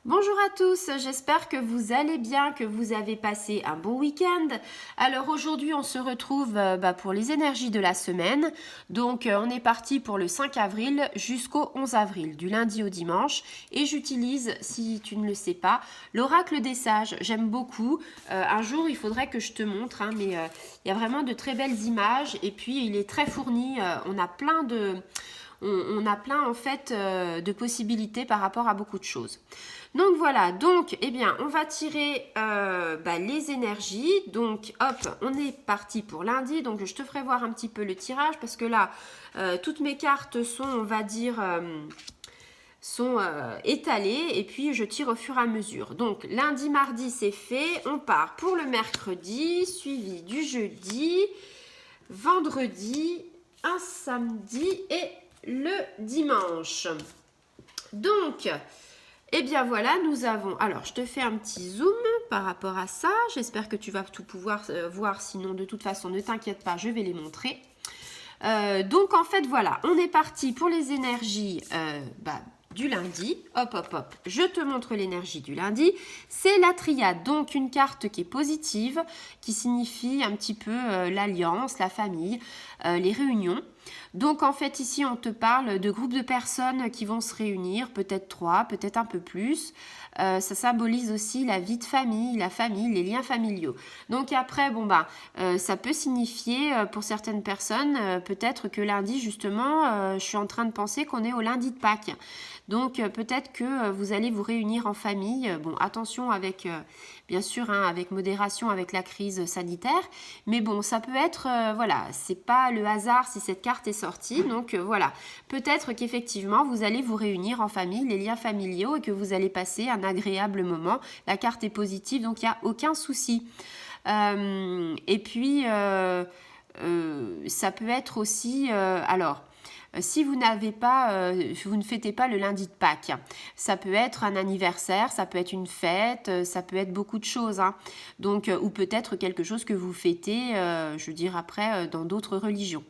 Bonjour à tous, j'espère que vous allez bien, que vous avez passé un bon week-end. Alors aujourd'hui on se retrouve pour les énergies de la semaine. Donc on est parti pour le 5 avril jusqu'au 11 avril, du lundi au dimanche. Et j'utilise, si tu ne le sais pas, l'oracle des sages. J'aime beaucoup. Un jour il faudrait que je te montre, mais il y a vraiment de très belles images. Et puis il est très fourni, on a plein de... On a plein en fait de possibilités par rapport à beaucoup de choses. Donc voilà, donc eh bien on va tirer les énergies. Donc hop, on est parti pour lundi. Donc je te ferai voir un petit peu le tirage parce que là, toutes mes cartes sont, on va dire, étalées et puis je tire au fur et à mesure. Donc lundi, mardi c'est fait. On part pour le mercredi, suivi du jeudi, vendredi, un samedi et le dimanche. Donc, eh bien voilà, nous avons... Alors, je te fais un petit zoom par rapport à ça. J'espère que tu vas tout pouvoir voir. Sinon, de toute façon, ne t'inquiète pas, je vais les montrer. Donc, en fait, voilà, on est parti pour les énergies du lundi. Hop, hop, hop. Je te montre l'énergie du lundi. C'est la triade, donc une carte qui est positive, qui signifie un petit peu l'alliance, la famille, les réunions. Donc en fait ici on te parle de groupes de personnes qui vont se réunir, peut-être 3, peut-être un peu plus. Ça symbolise aussi la vie de famille, la famille, les liens familiaux. Donc après ça peut signifier pour certaines personnes peut-être que lundi justement je suis en train de penser qu'on est au lundi de Pâques. Donc peut-être que vous allez vous réunir en famille. Bon, attention avec, bien sûr, avec modération avec la crise sanitaire. Mais bon, ça peut être, c'est pas le hasard si cette carte est sortie. Donc voilà, peut-être qu'effectivement, vous allez vous réunir en famille, les liens familiaux, et que vous allez passer un agréable moment. La carte est positive, donc il n'y a aucun souci. Et puis, ça peut être aussi... si vous n'avez pas, vous ne fêtez pas le lundi de Pâques, ça peut être un anniversaire, ça peut être une fête, ça peut être beaucoup de choses. Donc, ou peut-être quelque chose que vous fêtez, je veux dire après, dans d'autres religions.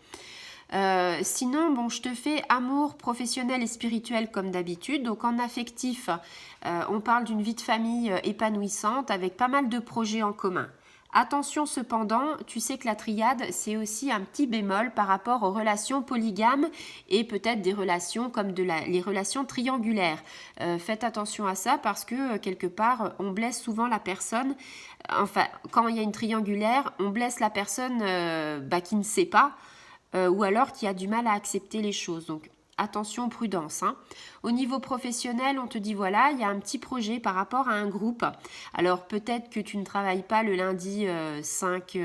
Sinon, bon, je te fais amour professionnel et spirituel comme d'habitude. Donc en affectif, on parle d'une vie de famille épanouissante avec pas mal de projets en commun. Attention cependant, tu sais que la triade, c'est aussi un petit bémol par rapport aux relations polygames et peut-être des relations comme les relations triangulaires. Faites attention à ça parce que quelque part, on blesse souvent la personne. Enfin, quand il y a une triangulaire, on blesse la personne qui ne sait pas ou alors qui a du mal à accepter les choses. Donc attention, prudence. Au niveau professionnel, on te dit voilà, il y a un petit projet par rapport à un groupe. Alors peut-être que tu ne travailles pas le lundi 5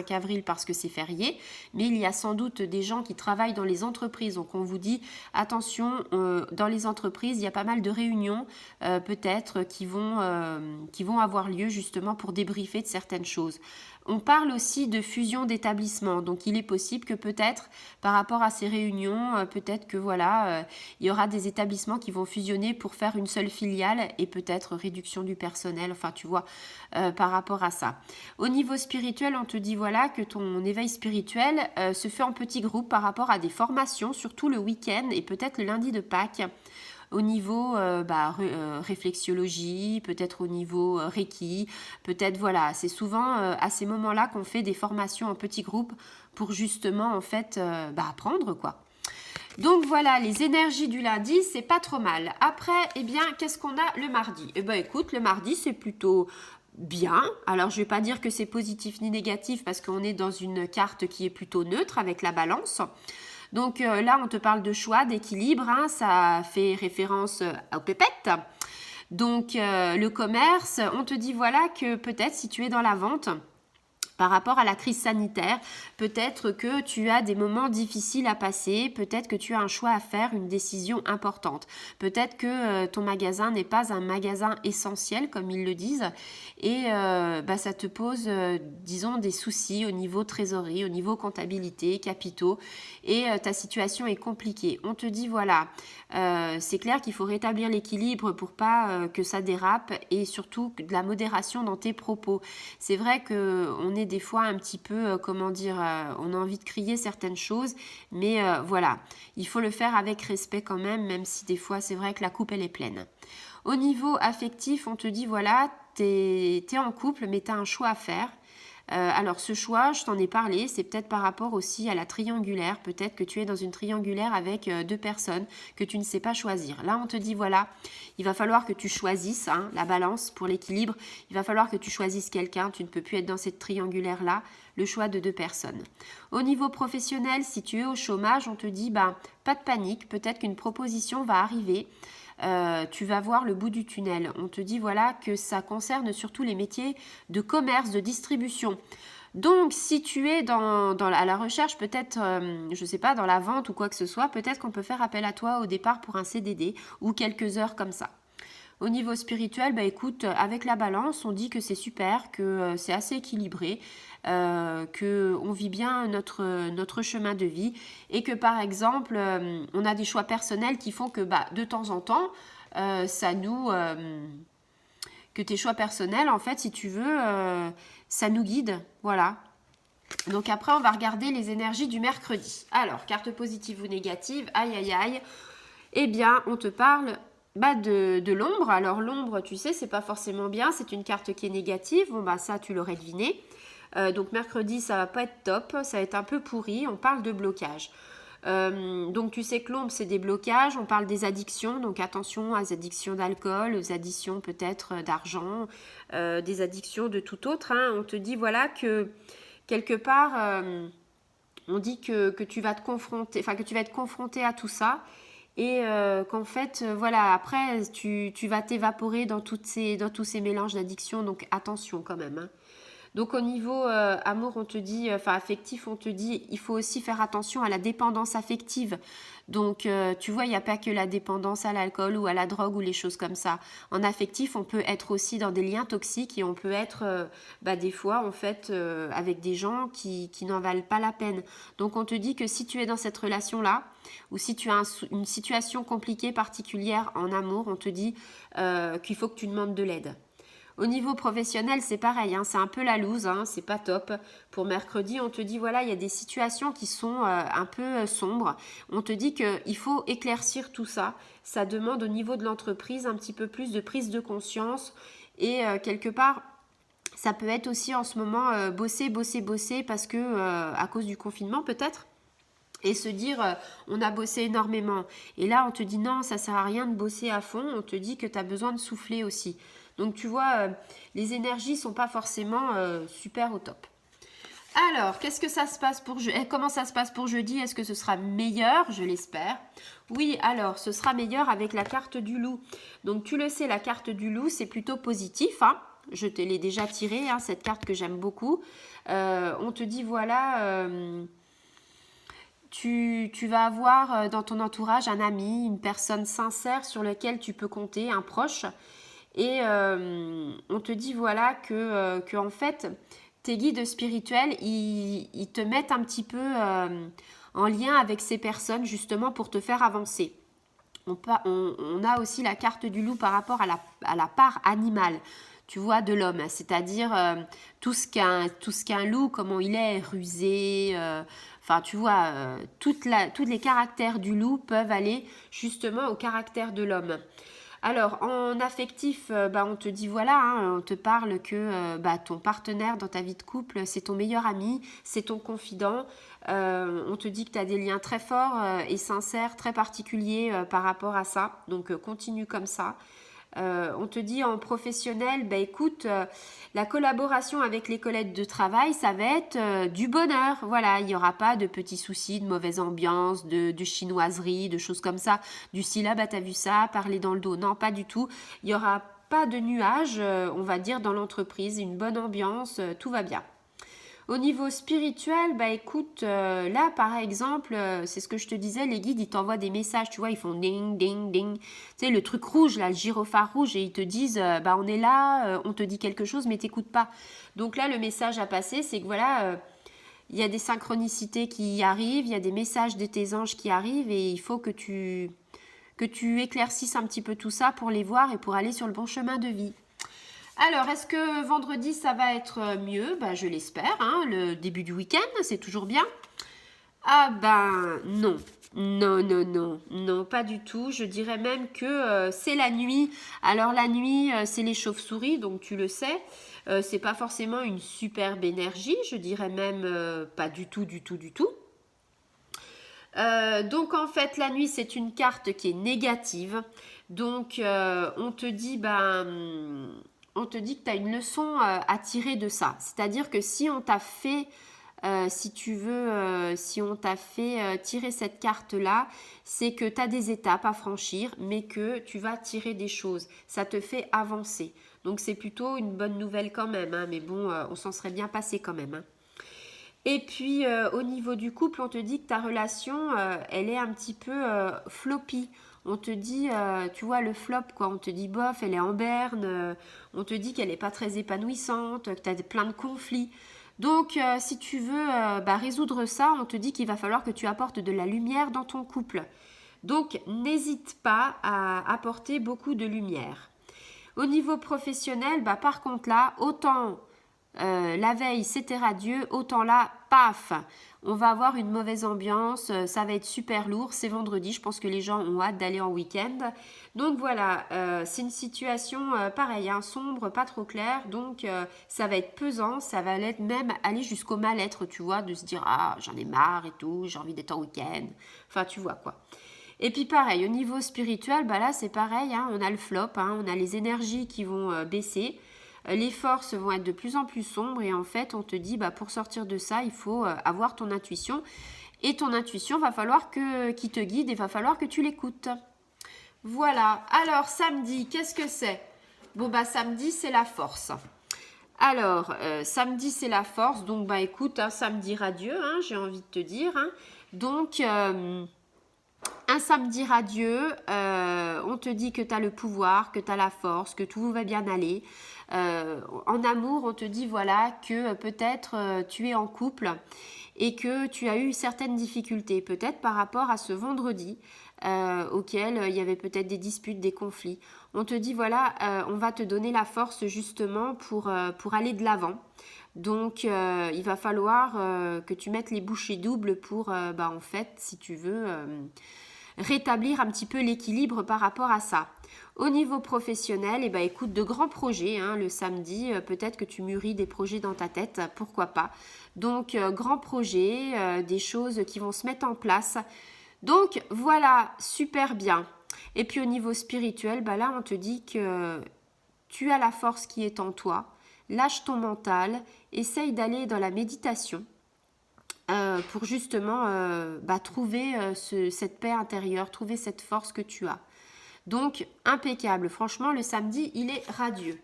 avril parce que c'est férié, mais il y a sans doute des gens qui travaillent dans les entreprises. Donc on vous dit attention, dans les entreprises, il y a pas mal de réunions peut-être qui vont avoir lieu justement pour débriefer de certaines choses. On parle aussi de fusion d'établissements, donc il est possible que peut-être par rapport à ces réunions, peut-être que il y aura des établissements qui vont fusionner pour faire une seule filiale et peut-être réduction du personnel, enfin tu vois, par rapport à ça. Au niveau spirituel, on te dit voilà que ton éveil spirituel se fait en petits groupes par rapport à des formations, surtout le week-end et peut-être le lundi de Pâques. Au niveau réflexiologie, peut-être au niveau Reiki, peut-être c'est souvent à ces moments-là qu'on fait des formations en petits groupes pour justement en fait apprendre quoi. Donc voilà, les énergies du lundi, c'est pas trop mal. Après, eh bien, qu'est-ce qu'on a le mardi? Eh bien, écoute, le mardi, c'est plutôt bien. Alors, je vais pas dire que c'est positif ni négatif parce qu'on est dans une carte qui est plutôt neutre avec la balance. Donc là, on te parle de choix, d'équilibre, ça fait référence aux pépettes. Donc le commerce, on te dit voilà que peut-être si tu es dans la vente, par rapport à la crise sanitaire, peut-être que tu as des moments difficiles à passer, peut-être que tu as un choix à faire, une décision importante. Peut-être que ton magasin n'est pas un magasin essentiel, comme ils le disent, et ça te pose, disons, des soucis au niveau trésorerie, au niveau comptabilité, capitaux, et ta situation est compliquée. On te dit, voilà, c'est clair qu'il faut rétablir l'équilibre pour pas que ça dérape, et surtout de la modération dans tes propos. C'est vrai qu'on est est des fois un petit peu, comment dire, on a envie de crier certaines choses, mais voilà, il faut le faire avec respect quand même, même si des fois c'est vrai que la coupe elle est pleine. Au niveau affectif, on te dit voilà, t'es en couple, mais tu as un choix à faire. Alors ce choix, je t'en ai parlé, c'est peut-être par rapport aussi à la triangulaire. Peut-être que tu es dans une triangulaire avec deux personnes que tu ne sais pas choisir. Là, on te dit, voilà, il va falloir que tu choisisses hein, la balance pour l'équilibre. Il va falloir que tu choisisses quelqu'un. Tu ne peux plus être dans cette triangulaire-là. Le choix de deux personnes. Au niveau professionnel, si tu es au chômage, on te dit, bah, pas de panique. Peut-être qu'une proposition va arriver. Tu vas voir le bout du tunnel. On te dit voilà que ça concerne surtout les métiers de commerce, de distribution. Donc, si tu es à la recherche, peut-être, je ne sais pas, dans la vente ou quoi que ce soit, peut-être qu'on peut faire appel à toi au départ pour un CDD ou quelques heures comme ça. Au niveau spirituel, bah écoute, avec la balance, on dit que c'est super, que c'est assez équilibré, que on vit bien notre chemin de vie et que par exemple, on a des choix personnels qui font que bah, de temps en temps, que tes choix personnels, en fait, si tu veux, ça nous guide, voilà. Donc après, on va regarder les énergies du mercredi. Alors, carte positive ou négative, aïe aïe aïe. Eh bien, on te parle bah, de l'ombre. Alors l'ombre, tu sais, c'est pas forcément bien. C'est une carte qui est négative. Bon, bah ça, tu l'aurais deviné. Donc mercredi, ça va pas être top. Ça va être un peu pourri. On parle de blocage. Donc tu sais que l'ombre, c'est des blocages. On parle des addictions. Donc attention aux addictions d'alcool, aux addictions peut-être d'argent, des addictions de tout autre. Hein. On te dit, voilà, que quelque part... on dit que tu vas te confronter, enfin que tu vas être confronté à tout ça et qu'en fait, voilà, après, tu vas t'évaporer dans tous ces mélanges d'addiction, donc attention quand même. Hein. Donc au niveau amour, on te dit, enfin affectif, on te dit, il faut aussi faire attention à la dépendance affective. Donc tu vois, il n'y a pas que la dépendance à l'alcool ou à la drogue ou les choses comme ça. En affectif, on peut être aussi dans des liens toxiques et on peut être bah, des fois en fait avec des gens qui n'en valent pas la peine. Donc on te dit que si tu es dans cette relation-là ou si tu as une situation compliquée particulière en amour, on te dit qu'il faut que tu demandes de l'aide. Au niveau professionnel, c'est pareil, hein, c'est un peu la loose, hein, c'est pas top. Pour mercredi, on te dit, voilà, il y a des situations qui sont un peu sombres. On te dit qu'il faut éclaircir tout ça. Ça demande au niveau de l'entreprise un petit peu plus de prise de conscience. Et quelque part, ça peut être aussi en ce moment bosser parce que à cause du confinement peut-être et se dire on a bossé énormément. Et là, on te dit non, ça sert à rien de bosser à fond. On te dit que tu as besoin de souffler aussi. Donc, tu vois, les énergies sont pas forcément super au top. Alors, qu'est-ce que ça se passe pour comment ça se passe pour jeudi? Est-ce que ce sera meilleur? Je l'espère. Oui, alors, ce sera meilleur avec la carte du loup. Donc, tu le sais, la carte du loup, c'est plutôt positif. Hein. Je te l'ai déjà tirée, hein, cette carte que j'aime beaucoup. On te dit, voilà... Tu vas avoir dans ton entourage un ami, une personne sincère sur laquelle tu peux compter, un proche. Et on te dit voilà que en fait, tes guides spirituels, ils te mettent un petit peu en lien avec ces personnes justement pour te faire avancer. On a aussi la carte du loup par rapport à la part animale. Tu vois, de l'homme, c'est-à-dire tout ce qu'un loup, comment il est rusé, enfin tu vois, tous les caractères du loup peuvent aller justement au caractère de l'homme. Alors, en affectif, bah, on te dit voilà, hein, on te parle que bah, ton partenaire dans ta vie de couple, c'est ton meilleur ami, c'est ton confident. On te dit que tu as des liens très forts et sincères, très particuliers par rapport à ça. Donc, continue comme ça. On te dit en professionnel, bah écoute, la collaboration avec les collègues de travail, ça va être du bonheur. Voilà, il n'y aura pas de petits soucis, de mauvaise ambiance, de chinoiserie, de choses comme ça. Du style, ah bah t'as vu ça, parler dans le dos. Non, pas du tout. Il n'y aura pas de nuages, on va dire, dans l'entreprise. Une bonne ambiance, tout va bien. Au niveau spirituel, bah écoute, là par exemple, c'est ce que je te disais, les guides ils t'envoient des messages, tu vois, ils font ding, ding, ding. Tu sais, le truc rouge, là, le gyrophare rouge, et ils te disent, bah on est là, on te dit quelque chose, mais t'écoutes pas. Donc là, le message à passer, c'est que voilà, il y a des synchronicités qui arrivent, il y a des messages de tes anges qui arrivent, et il faut que tu éclaircisses un petit peu tout ça pour les voir et pour aller sur le bon chemin de vie. Alors, est-ce que vendredi, ça va être mieux? Bah, je l'espère, hein, le début du week-end, c'est toujours bien. Ah ben non. Non, non, non, non, pas du tout. Je dirais même que c'est la nuit. Alors la nuit, c'est les chauves-souris, donc tu le sais. C'est pas forcément une superbe énergie, je dirais même pas du tout, du tout, du tout. Donc en fait, la nuit, c'est une carte qui est négative. Donc on te dit, on te dit que tu as une leçon à tirer de ça. C'est-à-dire que si on t'a fait, si tu veux, si on t'a fait tirer cette carte-là, c'est que tu as des étapes à franchir, mais que tu vas tirer des choses. Ça te fait avancer. Donc c'est plutôt une bonne nouvelle quand même, hein, mais bon, on s'en serait bien passé quand même, hein. Et puis au niveau du couple, on te dit que ta relation, elle est un petit peu floppy. On te dit, tu vois, le flop, quoi. On te dit, bof, elle est en berne. On te dit qu'elle n'est pas très épanouissante, que tu as plein de conflits. Donc, si tu veux résoudre ça, on te dit qu'il va falloir que tu apportes de la lumière dans ton couple. Donc, n'hésite pas à apporter beaucoup de lumière. Au niveau professionnel, par contre là, autant la veille c'était radieux, autant là, paf, on va avoir une mauvaise ambiance, ça va être super lourd, c'est vendredi, je pense que les gens ont hâte d'aller en week-end. Donc voilà, c'est une situation pareille, hein, sombre, pas trop claire, donc ça va être pesant, ça va être même aller jusqu'au mal-être, tu vois, de se dire ah j'en ai marre et tout, j'ai envie d'être en week-end, enfin tu vois quoi. Et puis pareil, au niveau spirituel, là c'est pareil, hein, on a le flop, hein, on a les énergies qui vont baisser, les forces vont être de plus en plus sombres et en fait on te dit pour sortir de ça, il faut avoir ton intuition et ton intuition va falloir qu'il te guide et va falloir que tu l'écoutes. Voilà, alors samedi, qu'est-ce que c'est? Bon samedi c'est la force. Alors, samedi c'est la force, donc écoute, hein, samedi radieux, hein, j'ai envie de te dire, hein. Donc, un samedi radieux, on te dit que tu as le pouvoir, que tu as la force, que tout va bien aller. En amour, on te dit voilà que peut-être tu es en couple et que tu as eu certaines difficultés, peut-être par rapport à ce vendredi auquel il y avait peut-être des disputes, des conflits. On te dit voilà, on va te donner la force justement pour aller de l'avant. Donc, il va falloir que tu mettes les bouchées doubles pour, en fait, si tu veux, rétablir un petit peu l'équilibre par rapport à ça. Au niveau professionnel, écoute, de grands projets, hein, le samedi, peut-être que tu mûris des projets dans ta tête, pourquoi pas. Donc, grands projets, des choses qui vont se mettre en place. Donc, voilà, super bien. Et puis, au niveau spirituel, là, on te dit que tu as la force qui est en toi. Lâche ton mental, essaye d'aller dans la méditation pour justement trouver cette paix intérieure, trouver cette force que tu as. Donc, impeccable. Franchement, le samedi, il est radieux.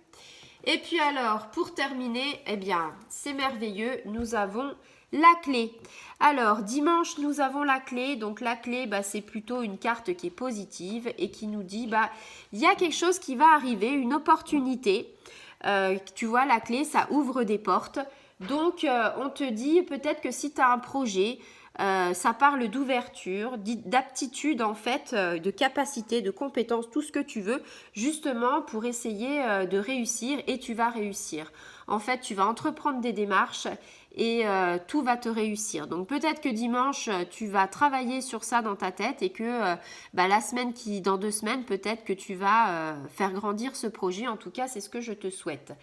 Et puis alors, pour terminer, c'est merveilleux, nous avons la clé. Alors, dimanche, nous avons la clé. Donc, la clé, c'est plutôt une carte qui est positive et qui nous dit, il y a quelque chose qui va arriver, une opportunité. Tu vois, la clé, ça ouvre des portes. Donc, on te dit peut-être que si tu as un projet, ça parle d'ouverture, d'aptitude en fait, de capacité, de compétence, tout ce que tu veux, justement pour essayer de réussir et tu vas réussir. En fait, tu vas entreprendre des démarches et tout va te réussir. Donc peut-être que dimanche, tu vas travailler sur ça dans ta tête et que la semaine dans 2 semaines, peut-être que tu vas faire grandir ce projet. En tout cas, c'est ce que je te souhaite.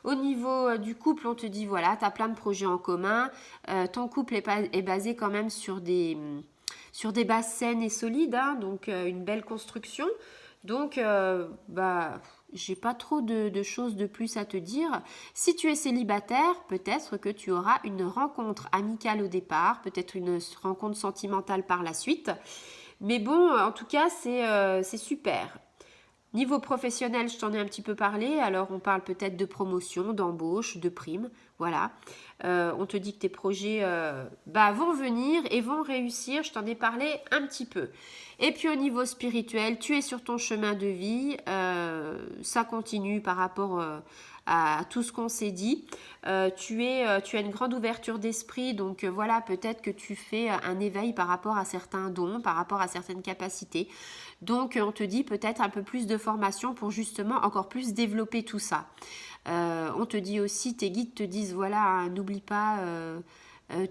Au niveau du couple, on te dit voilà, tu as plein de projets en commun. Ton couple est basé quand même sur des bases saines et solides, hein, donc une belle construction. Donc, j'ai pas trop de choses de plus à te dire. Si tu es célibataire, peut-être que tu auras une rencontre amicale au départ, peut-être une rencontre sentimentale par la suite. Mais bon, en tout cas, c'est super. Niveau professionnel, je t'en ai un petit peu parlé. Alors, on parle peut-être de promotion, d'embauche, de prime. Voilà. On te dit que tes projets vont venir et vont réussir. Je t'en ai parlé un petit peu. Et puis, au niveau spirituel, tu es sur ton chemin de vie. Ça continue par rapport à tout ce qu'on s'est dit. Tu as une grande ouverture d'esprit. Donc, voilà, peut-être que tu fais un éveil par rapport à certains dons, par rapport à certaines capacités. Donc, on te dit peut-être un peu plus de formation pour justement encore plus développer tout ça. On te dit aussi, tes guides te disent, voilà, hein, n'oublie pas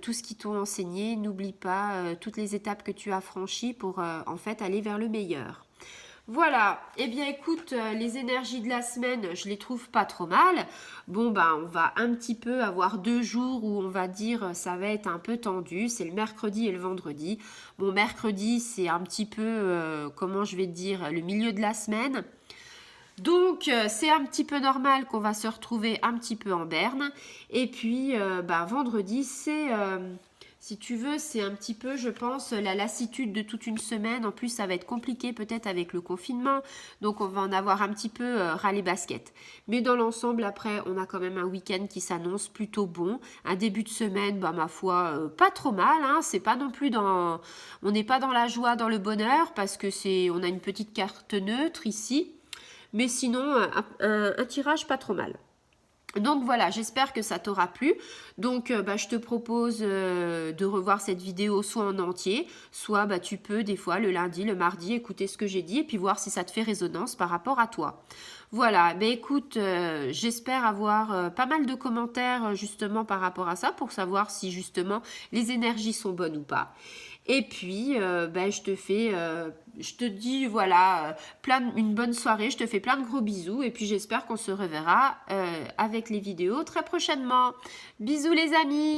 tout ce qu'ils t'ont enseigné, n'oublie pas toutes les étapes que tu as franchies pour en fait aller vers le meilleur. Voilà, eh bien écoute, les énergies de la semaine, je les trouve pas trop mal. Bon, ben on va un petit peu avoir 2 jours où on va dire ça va être un peu tendu, c'est le mercredi et le vendredi. Bon, mercredi, c'est un petit peu, comment je vais te dire, le milieu de la semaine. Donc, c'est un petit peu normal qu'on va se retrouver un petit peu en berne. Et puis, vendredi, c'est, si tu veux, c'est un petit peu, je pense, la lassitude de toute une semaine. En plus, ça va être compliqué peut-être avec le confinement. Donc, on va en avoir un petit peu ras les baskets. Mais dans l'ensemble, après, on a quand même un week-end qui s'annonce plutôt bon. Un début de semaine, ma foi, pas trop mal. Hein. C'est pas non plus dans... On n'est pas dans la joie, dans le bonheur, parce que on a une petite carte neutre ici. Mais sinon, un tirage pas trop mal. Donc voilà, j'espère que ça t'aura plu. Donc je te propose de revoir cette vidéo soit en entier, soit tu peux des fois le lundi, le mardi écouter ce que j'ai dit et puis voir si ça te fait résonance par rapport à toi. Voilà, écoute, j'espère avoir pas mal de commentaires justement par rapport à ça pour savoir si justement les énergies sont bonnes ou pas. Et puis, je te dis, voilà, une bonne soirée, je te fais plein de gros bisous et puis j'espère qu'on se reverra avec les vidéos très prochainement. Bisous les amis!